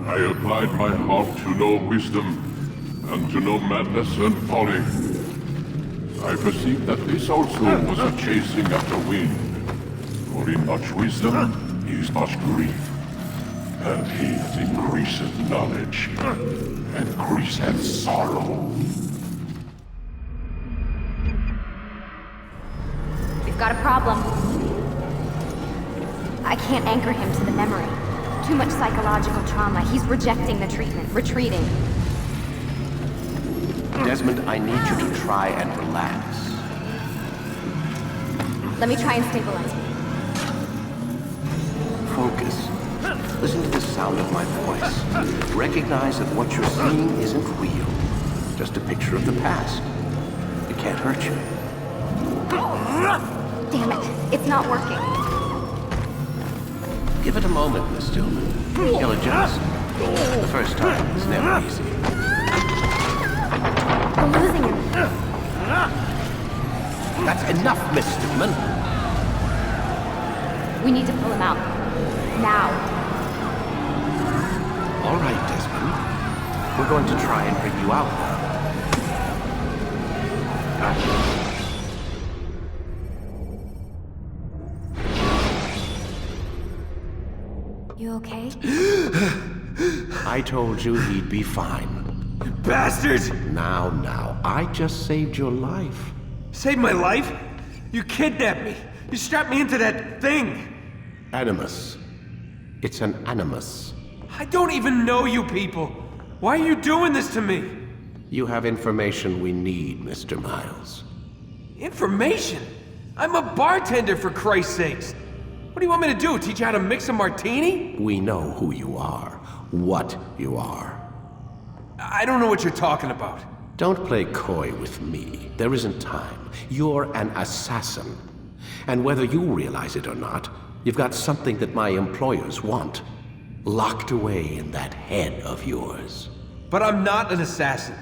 I applied my heart to know wisdom, and to know madness and folly. I perceived that this also was a chasing after wind. For in much wisdom is much grief, and he that increaseth knowledge increaseth sorrow. We've got a problem. I can't anchor him to the memory. Too much psychological trauma. He's rejecting the treatment, retreating. Desmond, I need you to try and relax. Let me try and stabilize him. Focus. Listen to the sound of my voice. Recognize that what you're seeing isn't real. Just a picture of the past. It can't hurt you. Damn it, it's not working. Give it a moment, Miss Stillman. You'll adjust. The first time is never easy. We're losing him. That's enough, Miss Stillman. We need to pull him out. Now. All right, Desmond. We're going to try and bring you out now. You okay? I told you he'd be fine. You bastards! Now, I just saved your life. Saved my life? You kidnapped me. You strapped me into that thing. Animus. It's an animus. I don't even know you people. Why are you doing this to me? You have information we need, Mr. Miles. Information? I'm a bartender, for Christ's sakes. What do you want me to do? Teach you how to mix a martini? We know who you are, what you are. I don't know what you're talking about. Don't play coy with me. There isn't time. You're an assassin. And whether you realize it or not, you've got something that my employers want. Locked away in that head of yours. But I'm not an assassin.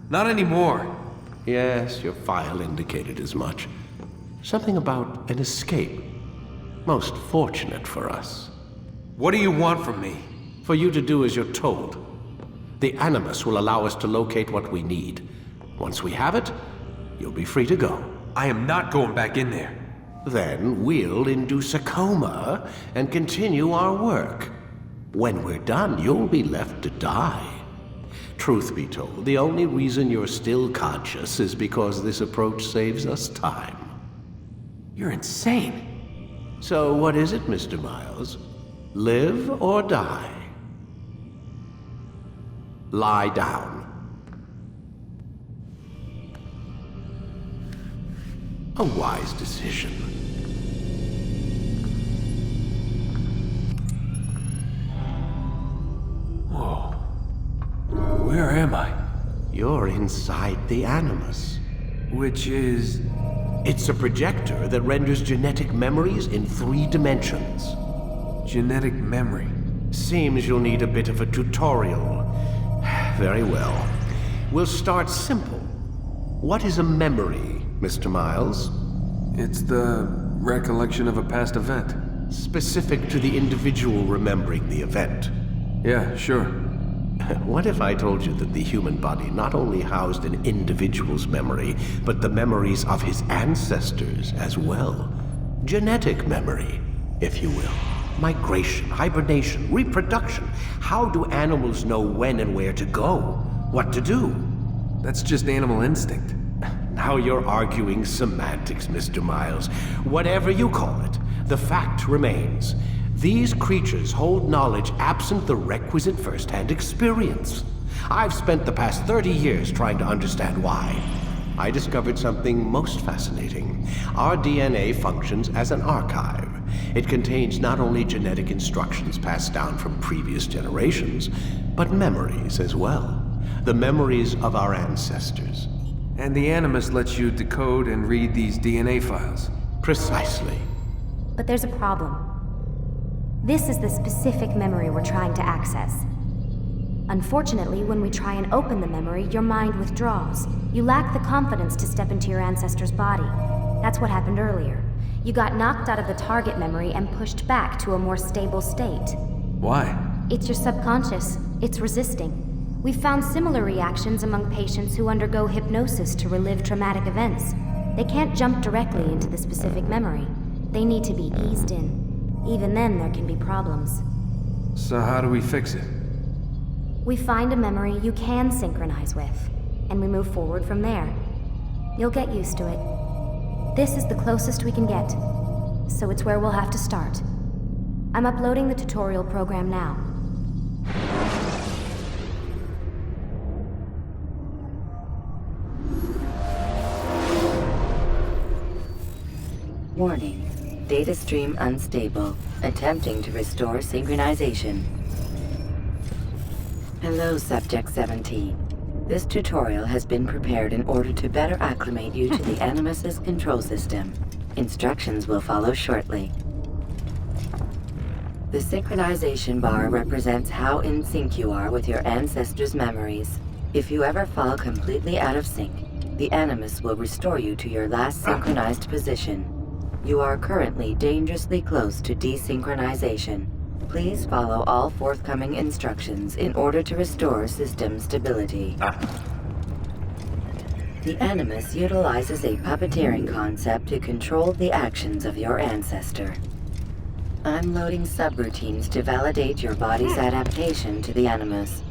Not anymore. Yes, your file indicated as much. Something about an escape. Most fortunate for us. What do you want from me? For you to do as you're told. The Animus will allow us to locate what we need. Once we have it, you'll be free to go. I am not going back in there. Then we'll induce a coma and continue our work. When we're done, you'll be left to die. Truth be told, the only reason you're still conscious is because this approach saves us time. You're insane. So what is it, Mr. Miles? Live or die? Lie down. A wise decision. Where am I? You're inside the Animus. Which is... It's a projector that renders genetic memories in 3 dimensions. genetic memory. Seems you'll need a bit of a tutorial. Very well. We'll start simple. What is a memory, Mr. Miles? It's the recollection of a past event. Specific to the individual remembering the event. Yeah, sure. What if I told you that the human body not only housed an individual's memory, but the memories of his ancestors as well? Genetic memory, if you will. Migration, hibernation, reproduction. How do animals know when and where to go? What to do? That's just animal instinct. Now you're arguing semantics, Mr. Miles. Whatever you call it, the fact remains. These creatures hold knowledge absent the requisite first-hand experience. I've spent the past 30 years trying to understand why. I discovered something most fascinating. Our DNA functions as an archive. It contains not only genetic instructions passed down from previous generations, but memories as well. The memories of our ancestors. And the Animus lets you decode and read these DNA files. Precisely. But there's a problem. This is the specific memory we're trying to access. Unfortunately, when we try and open the memory, your mind withdraws. You lack the confidence to step into your ancestor's body. That's what happened earlier. You got knocked out of the target memory and pushed back to a more stable state. Why? It's your subconscious. It's resisting. We've found similar reactions among patients who undergo hypnosis to relive traumatic events. They can't jump directly into the specific memory. They need to be eased in. Even then, there can be problems. So how do we fix it? We find a memory you can synchronize with, and we move forward from there. You'll get used to it. This is the closest we can get, so it's where we'll have to start. I'm uploading the tutorial program now. Warning. Data stream unstable. Attempting to restore synchronization. Hello, Subject 17. This tutorial has been prepared in order to better acclimate you to the Animus's control system. Instructions will follow shortly. The synchronization bar represents how in sync you are with your ancestors' memories. If you ever fall completely out of sync, the Animus will restore you to your last synchronized position. You are currently dangerously close to desynchronization. Please follow all forthcoming instructions in order to restore system stability. The Animus utilizes a puppeteering concept to control the actions of your ancestor. I'm loading subroutines to validate your body's adaptation to the Animus.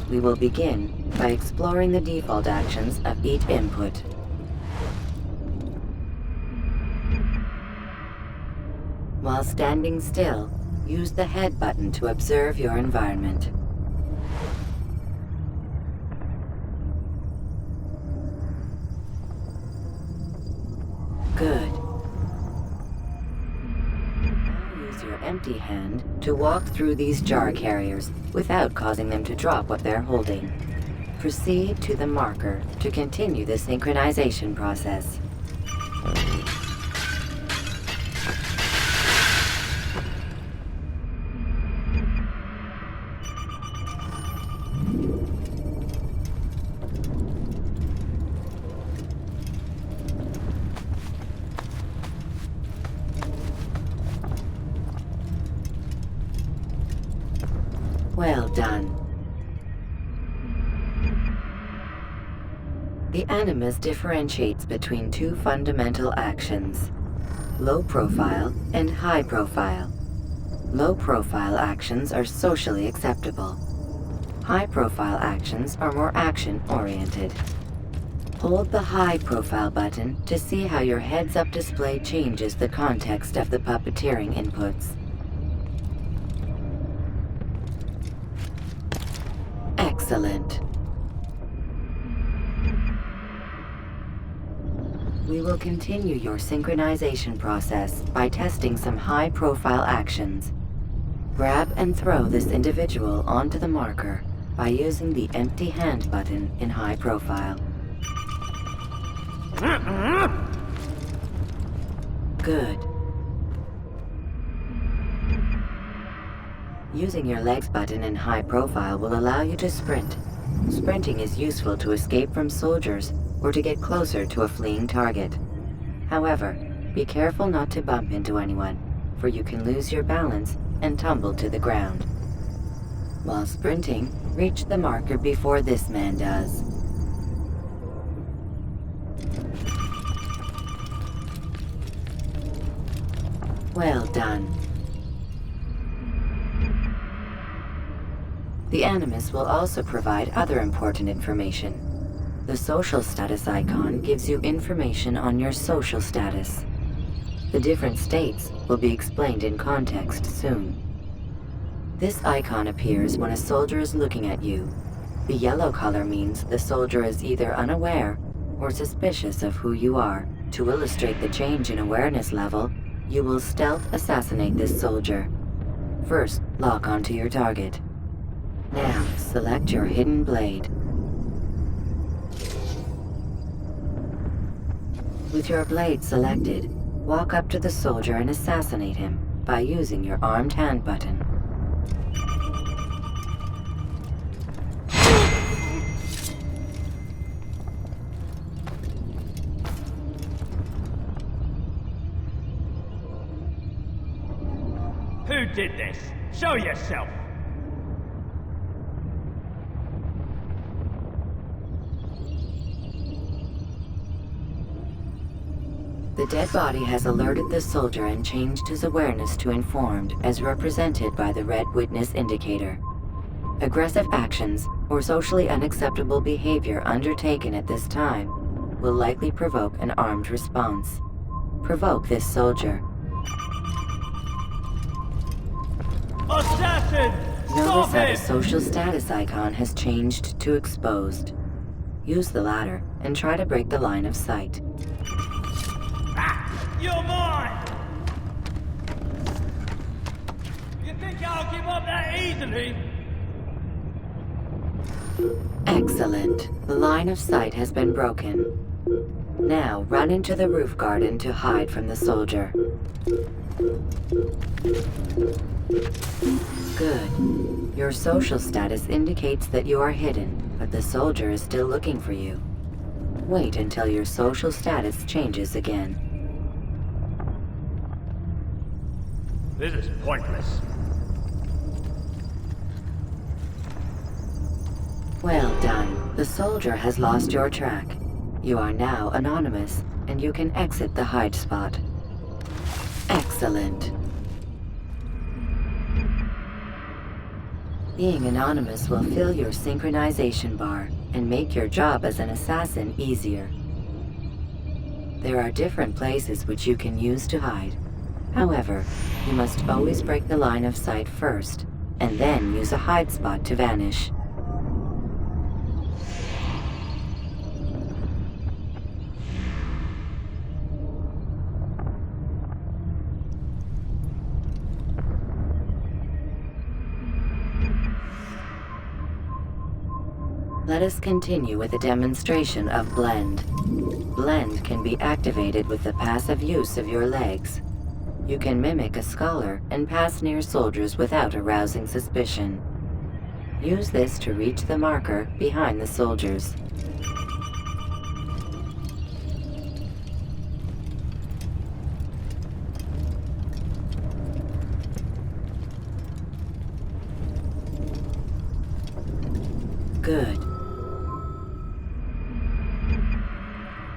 We will begin by exploring the default actions of each input. While standing still, use the head button to observe your environment. Good. Now use your empty hand to walk through these jar carriers without causing them to drop what they're holding. Proceed to the marker to continue the synchronization process. Well done. The Animus differentiates between 2 fundamental actions: low profile and high profile. Low profile actions are socially acceptable. High profile actions are more action-oriented. Hold the high profile button to see how your heads-up display changes the context of the puppeteering inputs. Excellent. We will continue your synchronization process by testing some high-profile actions. Grab and throw this individual onto the marker by using the empty hand button in high profile. Good. Using your legs button in high profile will allow you to sprint. Sprinting is useful to escape from soldiers or to get closer to a fleeing target. However, be careful not to bump into anyone, for you can lose your balance and tumble to the ground. While sprinting, reach the marker before this man does. Well done. The Animus will also provide other important information. The social status icon gives you information on your social status. The different states will be explained in context soon. This icon appears when a soldier is looking at you. The yellow color means the soldier is either unaware or suspicious of who you are. To illustrate the change in awareness level, you will stealth assassinate this soldier. First, lock onto your target. Now, select your hidden blade. With your blade selected, walk up to the soldier and assassinate him by using your armed hand button. Who did this? Show yourself! The dead body has alerted the soldier and changed his awareness to informed, as represented by the red witness indicator. Aggressive actions or socially unacceptable behavior undertaken at this time will likely provoke an armed response. Provoke this soldier. Assassin! Notice Stop that the it! social status icon has changed to exposed. Use the latter and try to break the line of sight. You're mine! You think I'll give up that easily? Excellent. The line of sight has been broken. Now run into the roof garden to hide from the soldier. Good. Your social status indicates that you are hidden, but the soldier is still looking for you. Wait until your social status changes again. This is pointless. Well done. The soldier has lost your track. You are now anonymous, and you can exit the hide spot. Excellent. Being anonymous will fill your synchronization bar and make your job as an assassin easier. There are different places which you can use to hide. However, you must always break the line of sight first, and then use a hide spot to vanish. Let us continue with a demonstration of Blend. Blend can be activated with the passive use of your legs. You can mimic a scholar and pass near soldiers without arousing suspicion. Use this to reach the marker behind the soldiers. Good.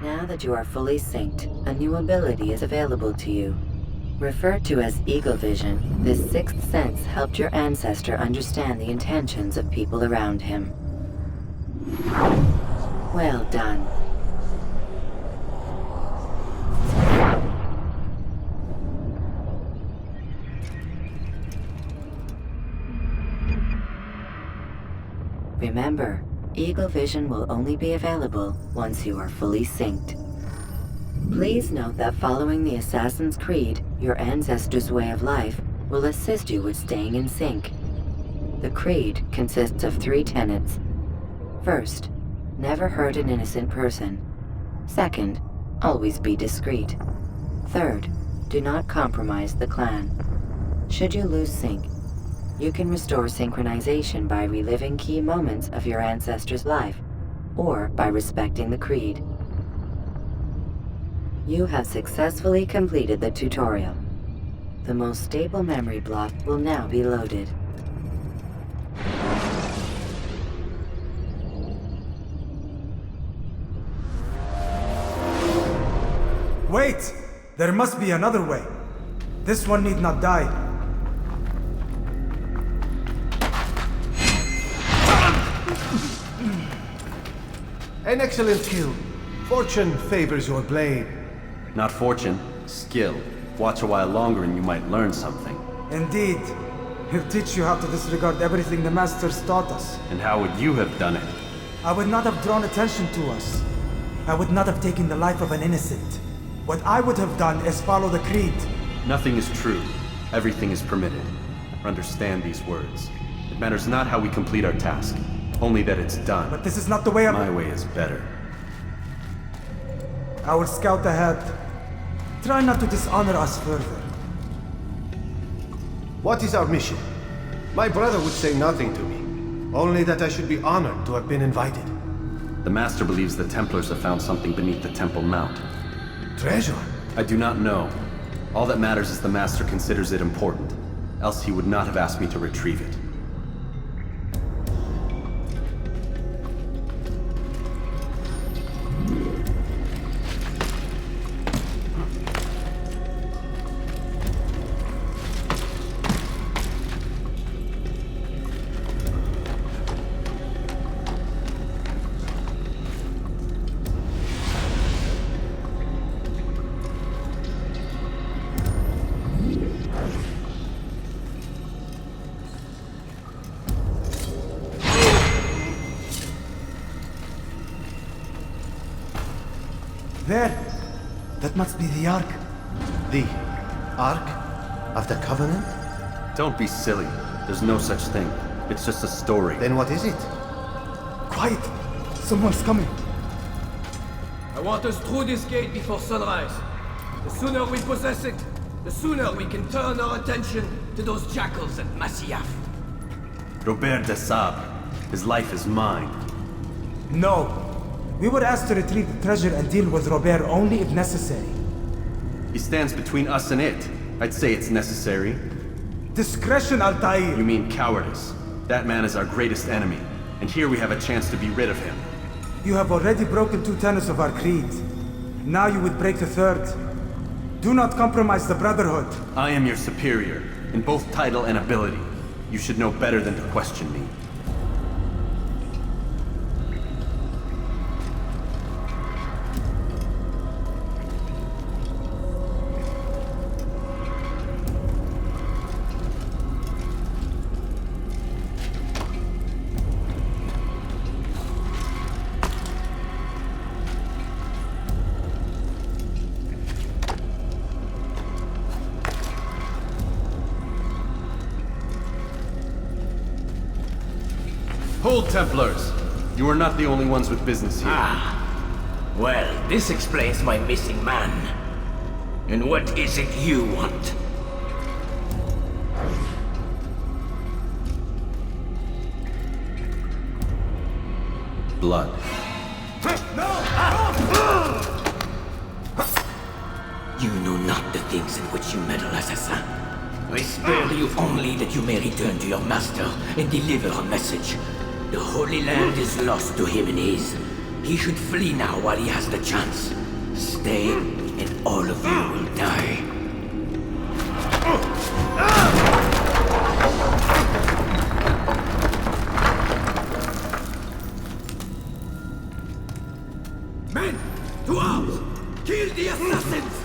Now that you are fully synced, a new ability is available to you. Referred to as Eagle Vision, this sixth sense helped your ancestor understand the intentions of people around him. Well done. Remember, Eagle Vision will only be available once you are fully synced. Please note that following the Assassin's Creed, your ancestor's way of life will assist you with staying in sync. The creed consists of 3 tenets. First, never hurt an innocent person. Second, always be discreet. Third, do not compromise the clan. Should you lose sync, you can restore synchronization by reliving key moments of your ancestor's life, or by respecting the creed. You have successfully completed the tutorial. The most stable memory block will now be loaded. Wait! There must be another way. This one need not die. An excellent kill. Fortune favors your blade. Not fortune, skill. Watch a while longer and you might learn something. Indeed. He'll teach you how to disregard everything the Masters taught us. And how would you have done it? I would not have drawn attention to us. I would not have taken the life of an innocent. What I would have done is follow the creed. Nothing is true. Everything is permitted. Understand these words. It matters not how we complete our task, only that it's done. But this is not the way My way is better. I will scout ahead. Try not to dishonor us further. What is our mission? My brother would say nothing to me. Only that I should be honored to have been invited. The Master believes the Templars have found something beneath the Temple Mount. Treasure? I do not know. All that matters is the Master considers it important. Else he would not have asked me to retrieve it. There! That must be the Ark. The Ark of the Covenant? Don't be silly. There's no such thing. It's just a story. Then what is it? Quiet! Someone's coming. I want us through this gate before sunrise. The sooner we possess it, the sooner we can turn our attention to those jackals at Masyaf. Robert de Sabre. His life is mine. No. We were asked to retrieve the treasure and deal with Robert only if necessary. He stands between us and it. I'd say it's necessary. Discretion, Altair! You mean cowardice. That man is our greatest enemy, and here we have a chance to be rid of him. You have already broken 2 tenets of our creed. Now you would break the 3rd. Do not compromise the Brotherhood. I am your superior, in both title and ability. You should know better than to question me. Hold, Templars! You are not the only ones with business here. Well, this explains my missing man. And what is it you want? Blood. You know not the things in which you meddle, assassin. I spare you only that you may return to your master and deliver a message. The Holy Land is lost to him and his. He should flee now while he has the chance. Stay, and all of you will die. Men, to arms! Kill the assassins!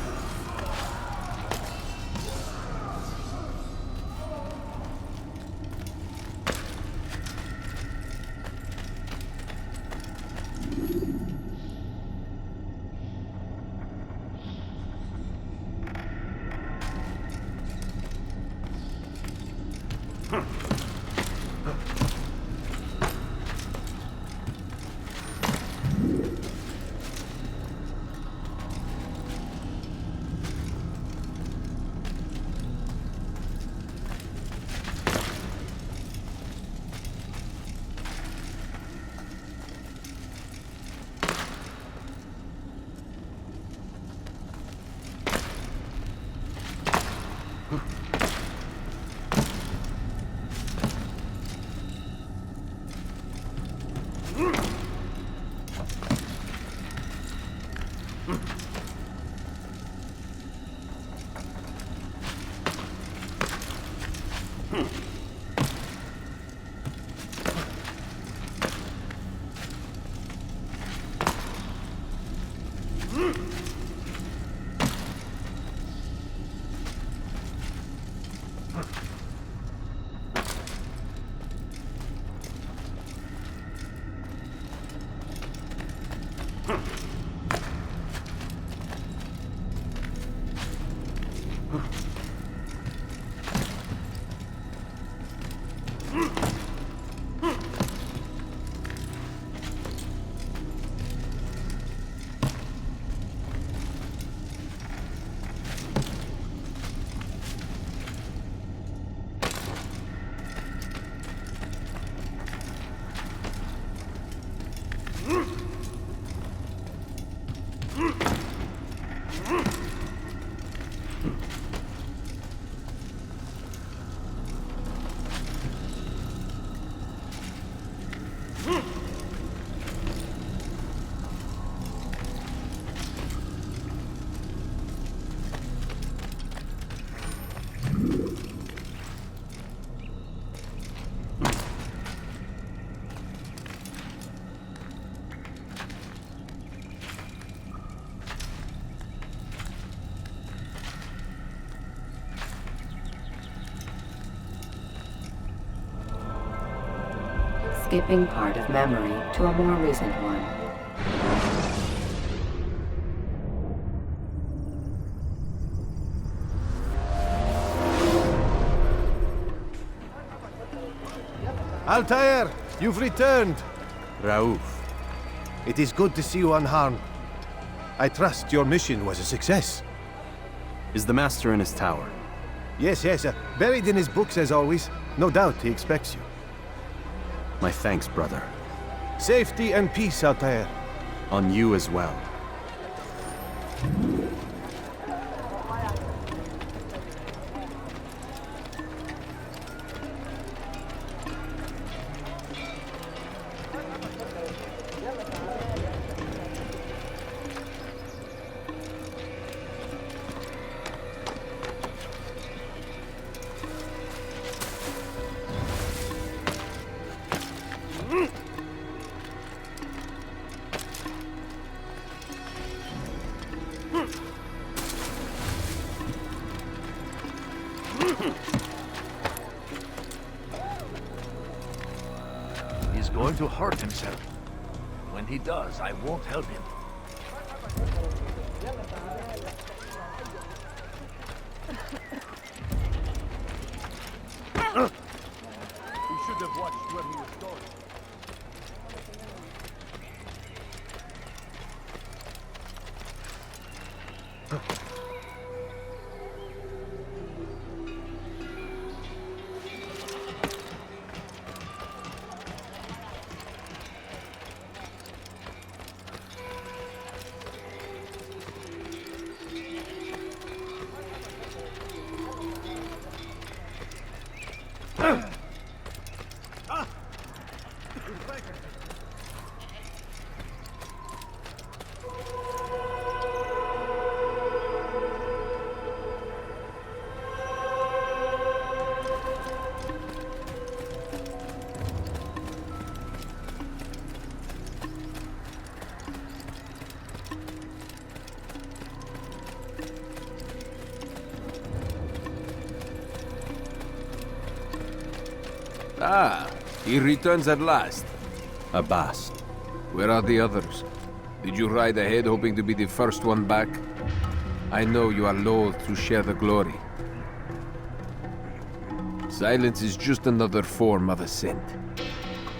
Skipping part of memory to a more recent one. Altair, you've returned. Raouf. It is good to see you unharmed. I trust your mission was a success. Is the Master in his tower? Yes, buried in his books as always. No doubt he expects you. My thanks, brother. Safety and peace, Altair. On you as well. He's going to hurt himself. When he does, I won't help him. We should have watched where he was going. Ah, he returns at last. Abbas. Where are the others? Did you ride ahead hoping to be the first one back? I know you are loath to share the glory. Silence is just another form of assent.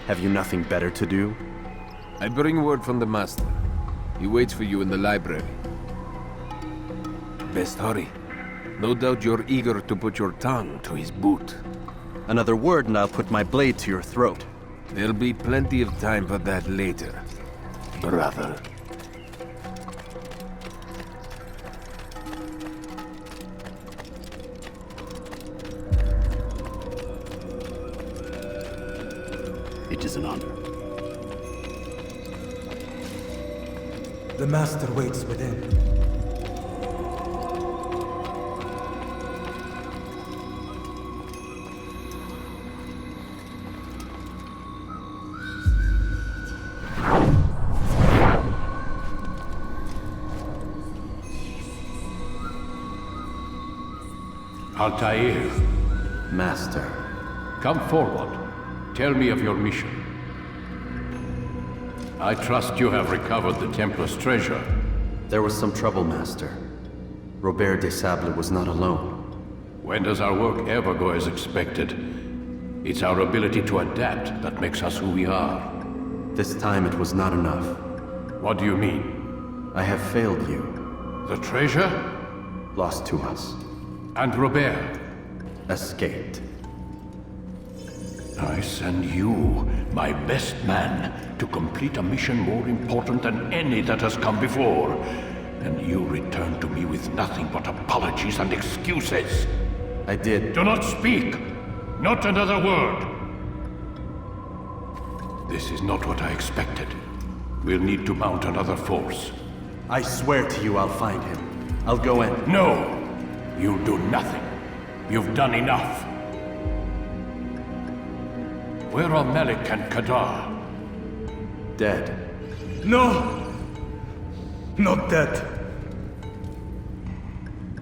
Have you nothing better to do? I bring word from the Master. He waits for you in the library. Best hurry. No doubt you're eager to put your tongue to his boot. Another word and I'll put my blade to your throat. There'll be plenty of time for that later, brother. It is an honor. The Master waits within. Altair, Master. come forward. Tell me of your mission. I trust you have recovered the Templar's treasure. There was some trouble, Master. Robert de Sable was not alone. When does our work ever go as expected? It's our ability to adapt that makes us who we are. This time it was not enough. What do you mean? I have failed you. The treasure? Lost to us. And Robert? Escaped. I send you, my best man, to complete a mission more important than any that has come before. And you return to me with nothing but apologies and excuses. I did. Do not speak! Not another word! This is not what I expected. We'll need to mount another force. I swear to you I'll find him. I'll go in. No! You'll do nothing. You've done enough. Where are Malik and Kadar? Dead. No! Not dead.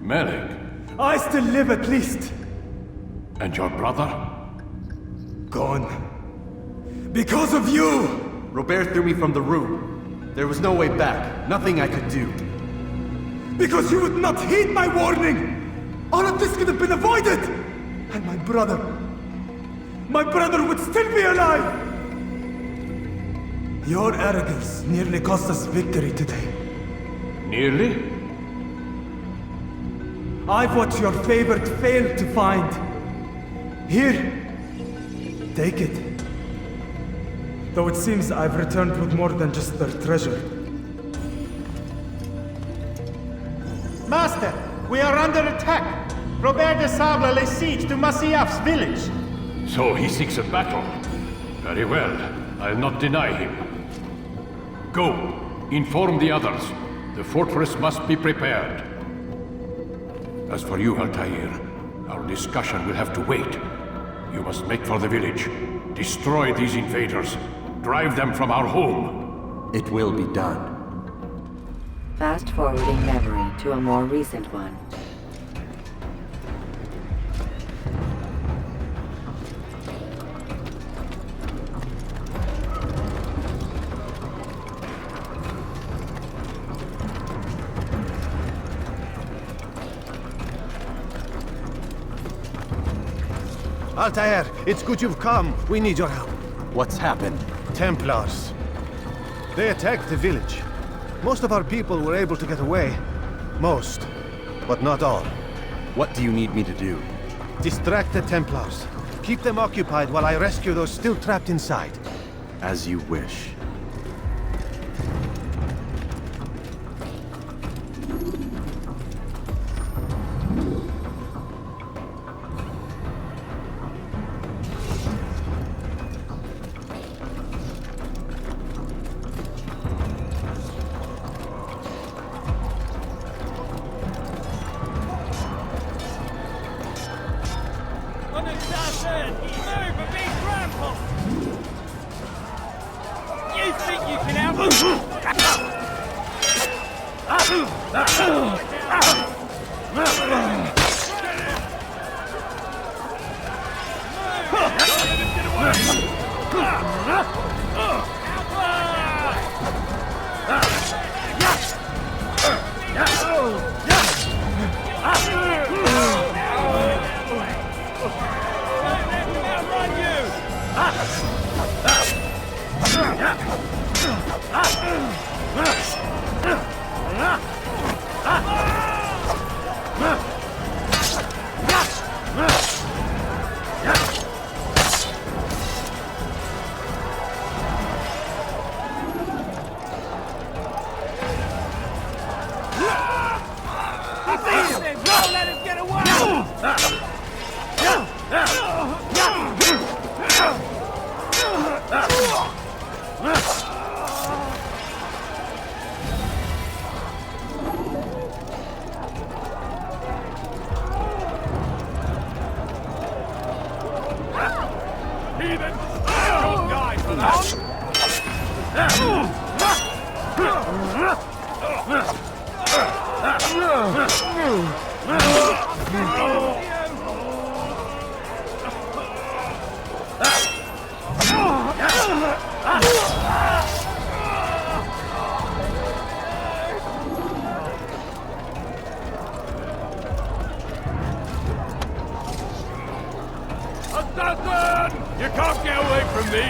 Malik? I still live at least. And your brother? Gone. Because of you! Robert threw me from the room. There was no way back. Nothing I could do. Because you would not heed my warning! All of this could have been avoided! And my brother would still be alive! Your arrogance nearly cost us victory today. Nearly? I've what your favorite failed to find. Here, take it. Though it seems I've returned with more than just their treasure. Master, we are under attack. Robert de Sable lays siege to Masyaf's village. So he seeks a battle. Very well. I'll not deny him. Go. Inform the others. The fortress must be prepared. As for you, Altair, our discussion will have to wait. You must make for the village. Destroy these invaders. Drive them from our home. It will be done. Fast-forwarding memory to a more recent one. Altair, it's good you've come. We need your help. What's happened? Templars. They attacked the village. Most of our people were able to get away. Most, but not all. What do you need me to do? Distract the Templars. Keep them occupied while I rescue those still trapped inside. As you wish. Assassin! You can't get away from me!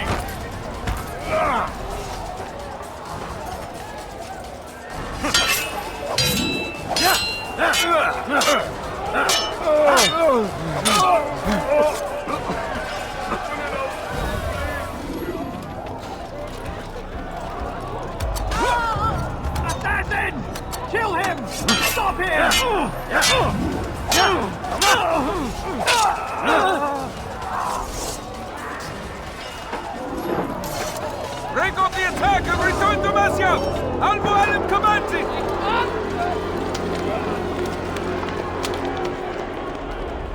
Assassin! Kill him! Stop him! Break off the attack and return to Masya! Al-Mu'allim commands it!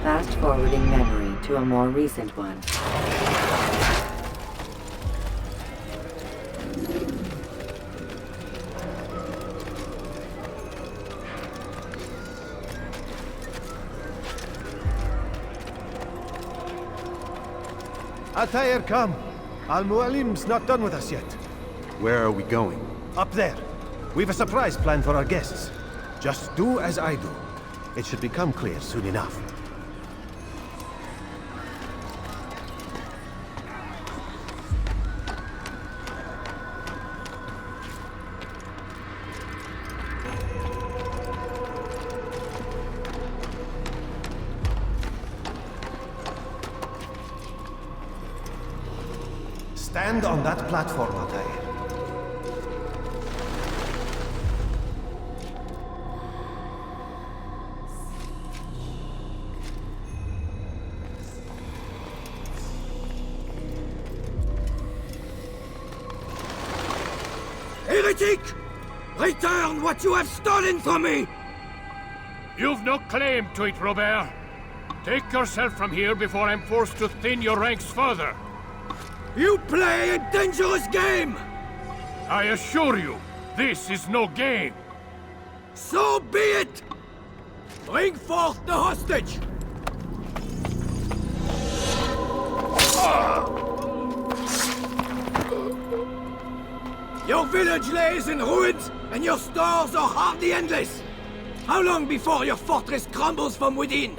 Fast-forwarding memory to a more recent one. Altair, come. Al-Mu'allim's not done with us yet. Where are we going? Up there. We've a surprise planned for our guests. Just do as I do. It should become clear soon enough. Stand on that platform, Altair. Heretic! Return what you have stolen from me! You've no claim to it, Robert. Take yourself from here before I'm forced to thin your ranks further. You play a dangerous game! I assure you, this is no game. So be it! Bring forth the hostage! Your village lays in ruins, and your stores are hardly endless. How long before your fortress crumbles from within?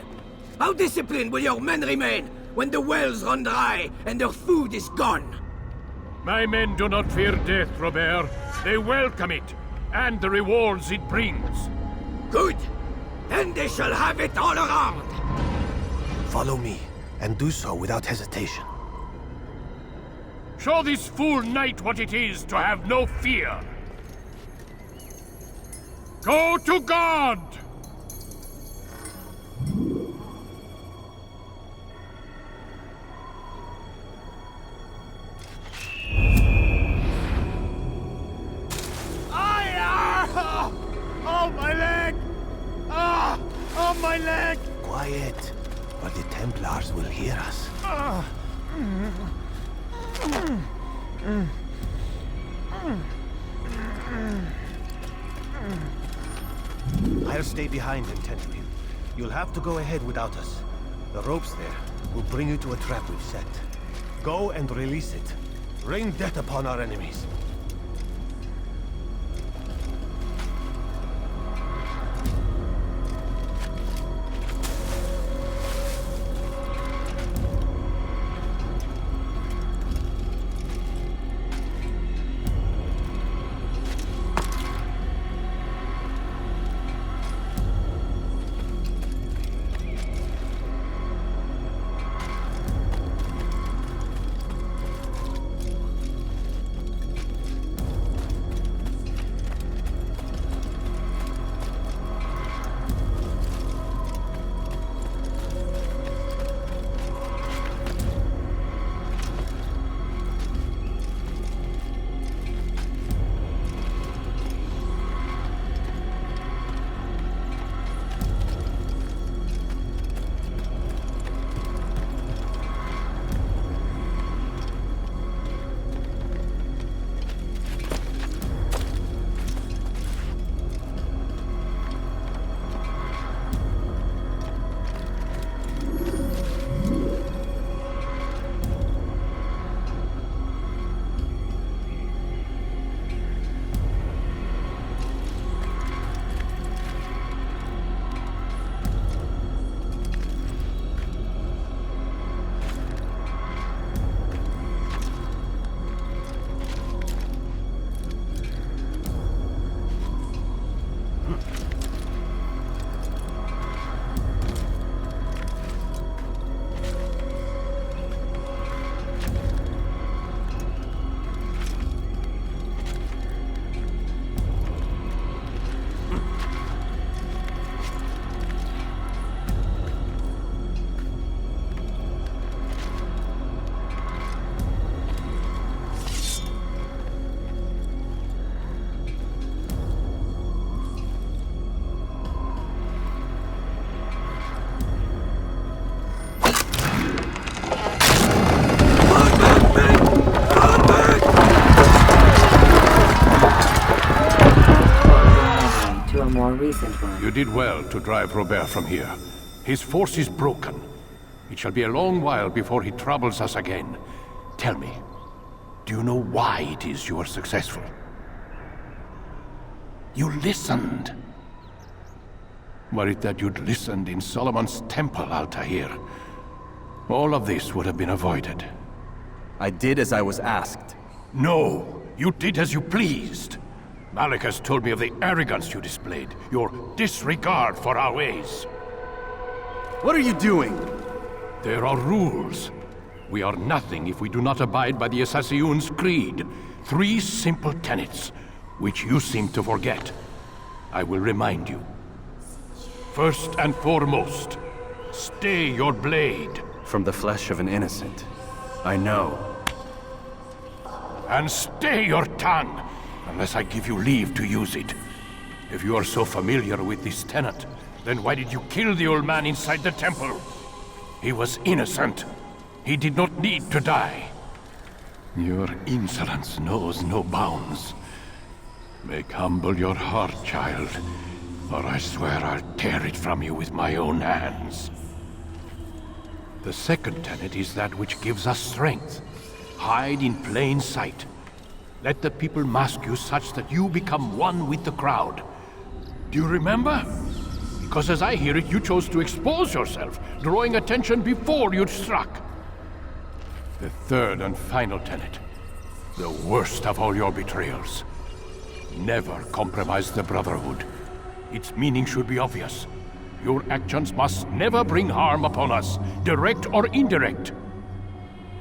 How disciplined will your men remain when the wells run dry and their food is gone? My men do not fear death, Robert. They welcome it, and the rewards it brings. Good. Then they shall have it all around. Follow me, and do so without hesitation. Show this fool knight what it is to have no fear. Go to God! Oh, my leg! Ah! Oh, my leg! Quiet, or the Templars will hear us. I'll stay behind and tend to you. You'll have to go ahead without us. The ropes there will bring you to a trap we've set. Go and release it. Rain death upon our enemies. You did well to drive Robert from here. His force is broken. It shall be a long while before he troubles us again. Tell me, do you know why it is you are successful? You listened. Were it that you'd listened in Solomon's temple, Altair, all of this would have been avoided. I did as I was asked. No, you did as you pleased. Malik has told me of the arrogance you displayed, your disregard for our ways. What are you doing? There are rules. We are nothing if we do not abide by the sCreed. 3 simple tenets, which you seem to forget. I will remind you. First and foremost, stay your blade. From the flesh of an innocent. I know. And stay your tongue, unless I give you leave to use it. If you are so familiar with this tenet, then why did you kill the old man inside the temple? He was innocent. He did not need to die. Your insolence knows no bounds. Make humble your heart, child, or I swear I'll tear it from you with my own hands. The second tenet is that which gives us strength. Hide in plain sight. Let the people mask you such that you become one with the crowd. Do you remember? Because as I hear it, you chose to expose yourself, drawing attention before you'd struck. The third and final tenet. The worst of all your betrayals. Never compromise the Brotherhood. Its meaning should be obvious. Your actions must never bring harm upon us, direct or indirect.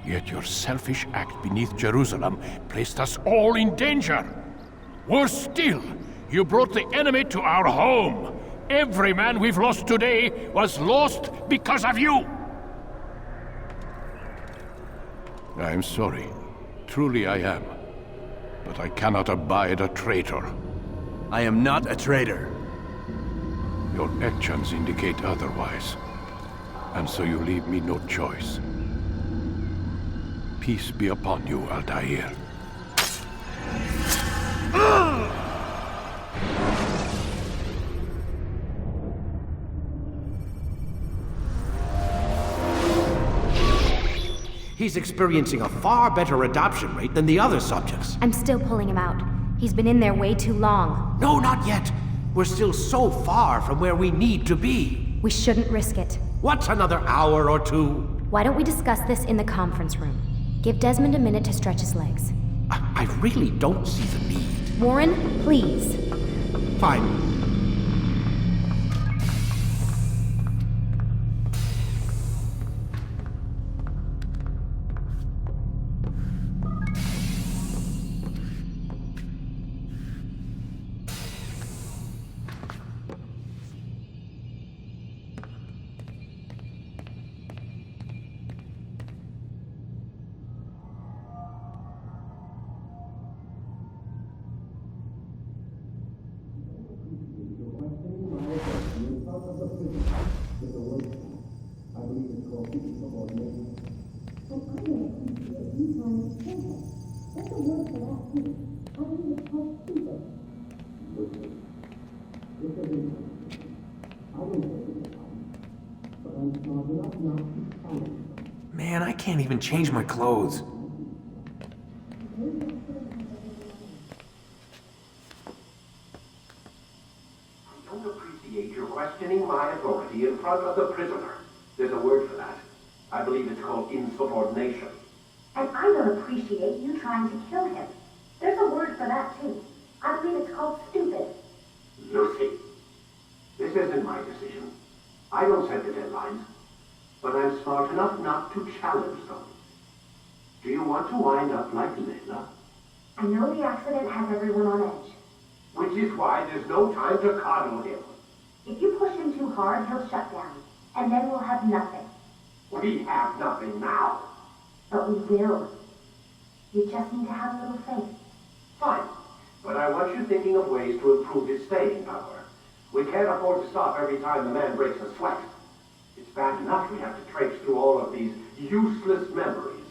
Yet your selfish act beneath Jerusalem placed us all in danger. Worse still, you brought the enemy to our home. Every man we've lost today was lost because of you. I am sorry. Truly I am. But I cannot abide a traitor. I am not a traitor. Your actions indicate otherwise. And so you leave me no choice. Peace be upon you, Altair. He's experiencing a far better adoption rate than the other subjects. I'm still pulling him out. He's been in there way too long. No, not yet. We're still so far from where we need to be. We shouldn't risk it. What's another hour or two? Why don't we discuss this in the conference room? Give Desmond a minute to stretch his legs. I really don't see the need. Warren, please. Fine. Man, I can't even change my clothes. I don't appreciate your questioning my authority in front of the prisoner. There's a word for that. I believe it's called insubordination. And I don't appreciate you trying to kill him. There's a word for that, too. I believe it's called stupid. Lucy, this isn't my decision. I don't set the deadlines. But I'm smart enough not to challenge them. Do you want to wind up like Layla? I know the accident has everyone on edge. Which is why there's no time to coddle him. If you push him too hard, he'll shut down. And then we'll have nothing. We have nothing now. But we will. You just need to have a little faith. Fine. But I want you thinking of ways to improve his staying power. We can't afford to stop every time the man breaks a sweat. It's bad enough we have to traipse through all of these useless memories.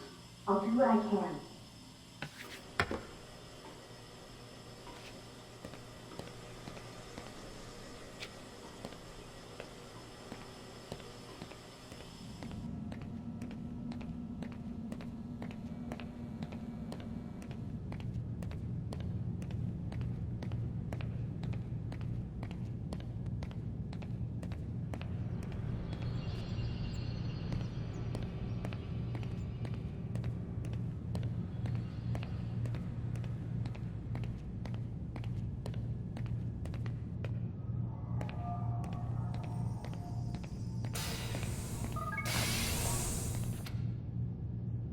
I'll do what I can.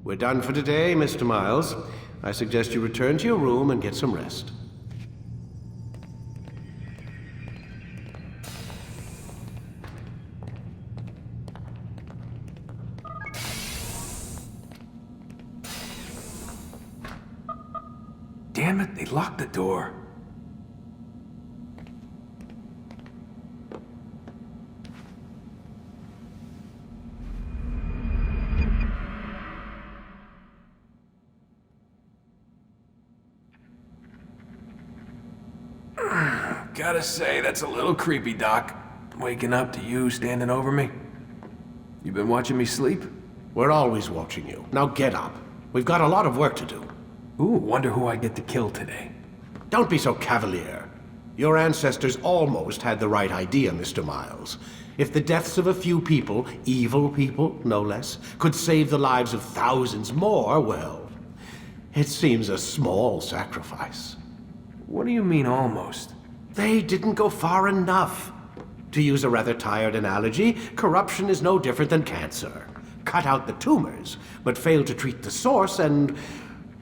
We're done for today, Mr. Miles. I suggest you return to your room and get some rest. Damn it, they locked the door. Gotta say, that's a little creepy, Doc. Waking up to you standing over me. You been watching me sleep? We're always watching you. Now get up. We've got a lot of work to do. Ooh, wonder who I get to kill today. Don't be so cavalier. Your ancestors almost had the right idea, Mr. Miles. If the deaths of a few people, evil people, no less, could save the lives of thousands more, well, it seems a small sacrifice. What do you mean, almost? They didn't go far enough. To use a rather tired analogy, corruption is no different than cancer. Cut out the tumors, but fail to treat the source and,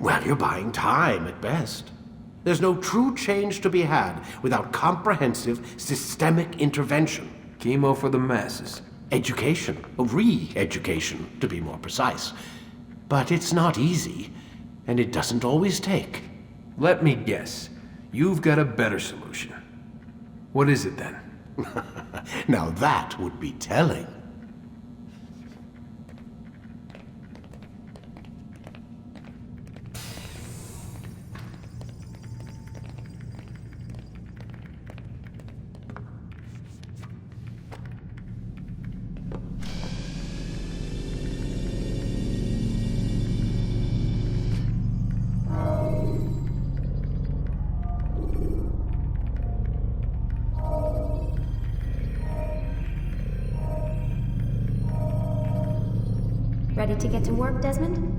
well, you're buying time at best. There's no true change to be had without comprehensive, systemic intervention. Chemo for the masses. Education, re-education, to be more precise. But it's not easy, and it doesn't always take. Let me guess. You've got a better solution. What is it then? Now that would be telling. Ready to get to work, Desmond?